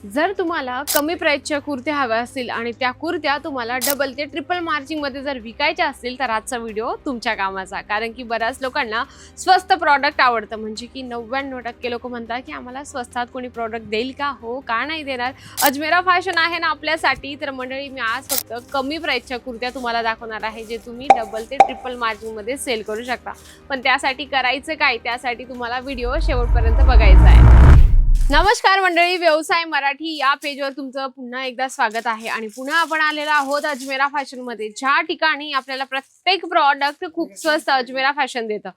जर तुम्हाला कमी प्राइसच्या कुर्त्या हव्या असतील आणि त्या कुर्त्या तुम्हाला डबल ते ट्रिपल मार्जिन मध्ये जर विकायच्या असतील तर आजचा व्हिडिओ तुमच्या कामाचा। कारण की बऱ्याच लोकांना स्वस्त प्रॉडक्ट आवडतं, म्हणजे की 99% लोक म्हणतात की आम्हाला स्वस्तात कोणी प्रॉडक्ट देईल का? हो, का नाही देणार? अजमेरा फॅशन आहे ना आपल्यासाठी। तर मंडळी, मी आज फक्त कमी प्राइसच्या कुर्त्या तुम्हाला दाखवणार आहे जे तुम्ही डबल ते ट्रिपल मार्जिन मध्ये सेल करू शकता। पण त्यासाठी करायचं काय? त्यासाठी तुम्हाला व्हिडिओ शेवटपर्यंत बघायचा आहे। नमस्कार मंडळी, व्यवसाय मराठी या पेजवर तुमचं पुन्हा एकदा स्वागत आहे। आणि पुन्हा आपण आलेलो आहोत अजमेरा फॅशन मध्ये, ज्या ठिकाणी आपल्याला प्रत्येक प्रॉडक्ट खूप स्वस्त अजमेरा फॅशन देतं।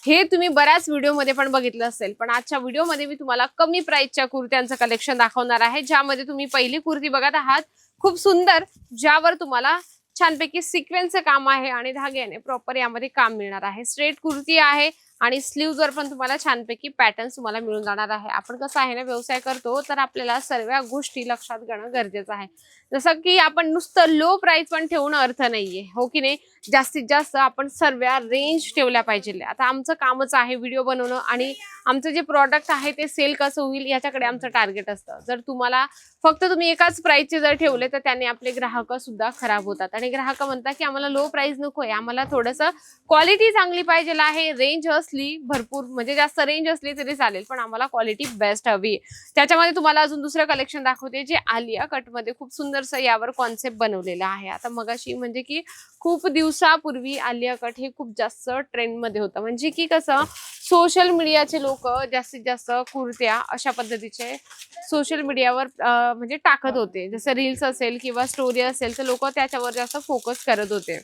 हे तुम्ही बऱ्याच व्हिडिओमध्ये पण बघितलं असेल, पण आजच्या व्हिडिओमध्ये मी तुम्हाला कमी प्राइसच्या कुर्त्यांचं कलेक्शन दाखवणार आहे, ज्यामध्ये तुम्ही पहिली कुर्ती बघत आहात, खूप सुंदर, ज्यावर तुम्हाला छानपैकी सिक्वेन्सचं काम आहे आणि धाग्याने प्रॉपर यामध्ये काम मिळणार आहे। स्ट्रेट कुर्ती आहे आणि स्लीव्ज वर पण तुम्हाला छानपैकी पॅटर्न्स तुम्हाला मिळून जाणार आहे। आपण कसं आहे ना, व्यवसाय करतो तर आपल्याला सर्व गोष्टी लक्षात घेणं गरजेचं आहे। जसं की आपण नुसतं लो प्राइस पण ठेवून अर्थ नाहीये, हो की नाही? जास्तीत जास्त आपण सर्व रेंज ठेवल्या पाहिजे। आता आमचं कामच आहे व्हिडिओ बनवणं आणि आमचं जे प्रॉडक्ट आहे ते सेल कसं होईल याच्याकडे आमचं टार्गेट असतं। जर तुम्हाला फक्त तुम्ही एकाच प्राइसचे जर ठेवले तर त्याने आपले ग्राहक सुद्धा खराब होतात आणि ग्राहक म्हणतात की आम्हाला लो प्राइस नकोय, आम्हाला थोडंसं क्वालिटी चांगली पाहिजे आहे, रेंज असली भरपूर, म्हणजे जास्त रेंज असली तरी चालेल पण आम्हाला क्वालिटी बेस्ट हवी। त्याच्यामध्ये तुम्हाला अजून दुसरं कलेक्शन दाखवते जे आलिया कट मध्ये खूप सुंदरसं यावर कॉन्सेप्ट बनवलेला आहे। आता मगाशी म्हणजे की खूप दिवसापूर्वी आलिया कट हे खूप जास्त ट्रेंड मध्ये होतं, म्हणजे की कसं सोशल मीडियाचे लोक जास्तीत जास्त कुर्त्या अशा पद्धतीचे सोशल मीडियावर म्हणजे टाकत होते, जसं रील्स असेल किंवा स्टोरी असेल तर लोक त्याच्यावर जास्त फोकस करत होते।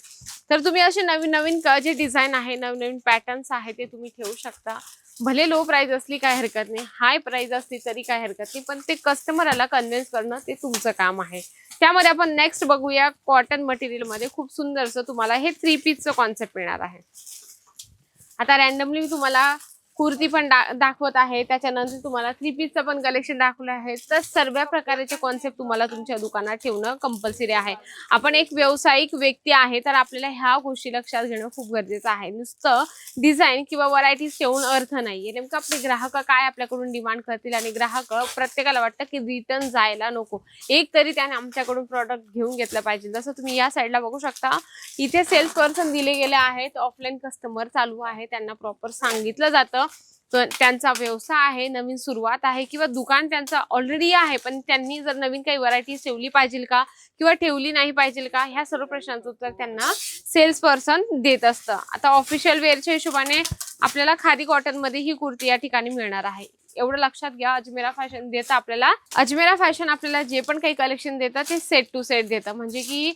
तर तुम्ही असे नवीन नवीन जे डिझाईन आहे, नवीन नवीन पॅटर्न्स आहे ते तुम्ही ठेवू शकता। भले लो प्राइस असली काय हरकत नाही, हाय प्राइस असली तरी काय हरकत नाही, पण ते कस्टमरला कन्व्हिन्स करणं ते तुमचं काम आहे। त्यामध्ये आपण नेक्स्ट बघूया कॉटन मटेरियल मध्ये खूप सुंदरसं तुम्हाला हे 3 पीसचं कॉन्सेप्ट मिळणार आहे। आता रॅन्डमली मी तुम्हाला कुर्ती पण दाखवत आहे, त्याच्यानंतर तुम्हाला 3 पीसचं पण कलेक्शन दाखवलं आहे। तर सर्व प्रकारचे कॉन्सेप्ट तुम्हाला तुमच्या दुकानात ठेवणं कंपल्सरी आहे। आपण एक व्यावसायिक व्यक्ती आहे तर आपल्याला ह्या गोष्टी लक्षात घेणं खूप गरजेचं आहे। नुसतं डिझाईन किंवा व्हरायटीज ठेवून अर्थ नाहीये। नेमकं आपले ग्राहक काय आपल्याकडून डिमांड करतील आणि ग्राहक प्रत्येकाला वाटतं की रिटर्न जायला नको, एक तरी त्याने आमच्याकडून प्रॉडक्ट घेऊन घेतलं पाहिजे। जसं तुम्ही या साईडला बघू शकता, इथे सेल्स पर्सन दिले गेले आहेत, ऑफलाईन कस्टमर चालू आहे, त्यांना प्रॉपर सांगितलं जातं त्यांचा व्यवसाय आहे, नवीन सुरुवात आहे किंवा दुकान त्यांचं ऑलरेडी आहे, पण त्यांनी जर नवीन काही व्हरायटी ठेवली पाहिजे का किंवा ठेवली नाही पाहिजे का, ह्या सर्व प्रश्नांचं उत्तर त्यांना सेल्स पर्सन देत असतं। आता ऑफिशियल वेअरच्या हिशोबाने आपल्याला खादी कॉटन मध्ये ही कुर्ती या ठिकाणी मिळणार आहे। एवढं लक्षात घ्या, अजमेरा फॅशन देतं आपल्याला, अजमेरा फॅशन आपल्याला जे पण काही कलेक्शन देतं ते सेट टू सेट देतं, म्हणजे की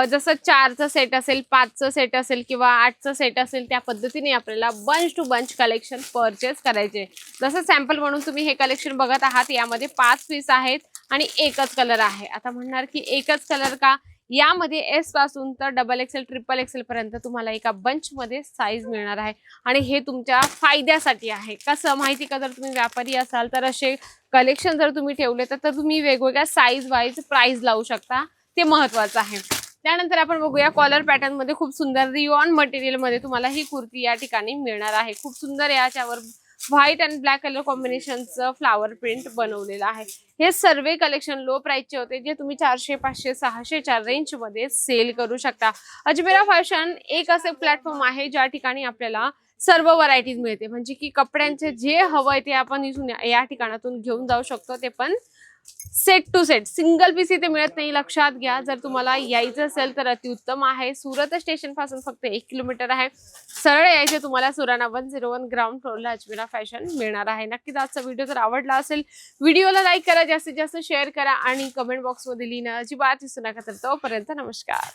जसं 4चं सेट असेल, 5चं सेट असेल किंवा 8चं सेट असेल, त्या पद्धतीने आपल्याला bunch to bunch collection purchase करायचे। जसं सॅम्पल म्हणून तुम्ही हे कलेक्शन बघत आहात, यामध्ये 5 पीस आहेत आणि एकच कलर आहे। आता म्हणणार की एकच कलर का? यामध्ये एस पासून तर डबल एक्सेल ट्रिपल एक्सेल पर्यंत तुम्हाला एका बंच मध्ये साईज मिळणार आहे आणि हे तुमच्या फायद्यासाठी आहे। कसं माहिती का, जर तुम्ही व्यापारी असाल तर असे कलेक्शन जर तुम्ही ठेवले तर तुम्ही वेगवेगळ्या साईज वाईज प्राइस लावू शकता, ते महत्वाचं आहे। त्यानंतर आपण बघूया कॉलर पॅटर्न मध्ये खूप सुंदर रिओन मटेरियल मध्ये तुम्हाला ही कुर्ती या ठिकाणी मिळणार आहे। खूप सुंदर याच्यावर व्हाईट आणि ब्लॅक कलर कॉम्बिनेशनचं फ्लावर प्रिंट बनवलेलं आहे। हे सर्व कलेक्शन लो प्राइसचे होते, जे तुम्ही 400, 500, 600च्या रेंज मध्ये सेल करू शकता। अजमेरा फॅशन एक असे प्लॅटफॉर्म आहे ज्या ठिकाणी आपल्याला सर्व व्हरायटीज मिळते, म्हणजे की कपड्यांचे जे हवंय ते आपण इथून या ठिकाणातून घेऊन जाऊ शकतो, ते पण set to set. Single piece इथे मिळत नाही, लक्षात घ्या। जर तुम्हाला यायचं असेल तर अतिउत्तम आहे। सुरत स्टेशन पासून फक्त 1 किलोमीटर आहे, सरळ यायचे तुम्हाला सुराणा 101 ग्राउंड फ्लोअरला अजमेरा फॅशन मिळणार आहे। नक्कीच आजचा व्हिडिओ जर आवडला असेल, व्हिडिओला लाईक करा, जास्तीत जास्त शेअर करा आणि कमेंट बॉक्स मध्ये लिहिणं अजिबात विसरू नका। तर तोपर्यंत नमस्कार।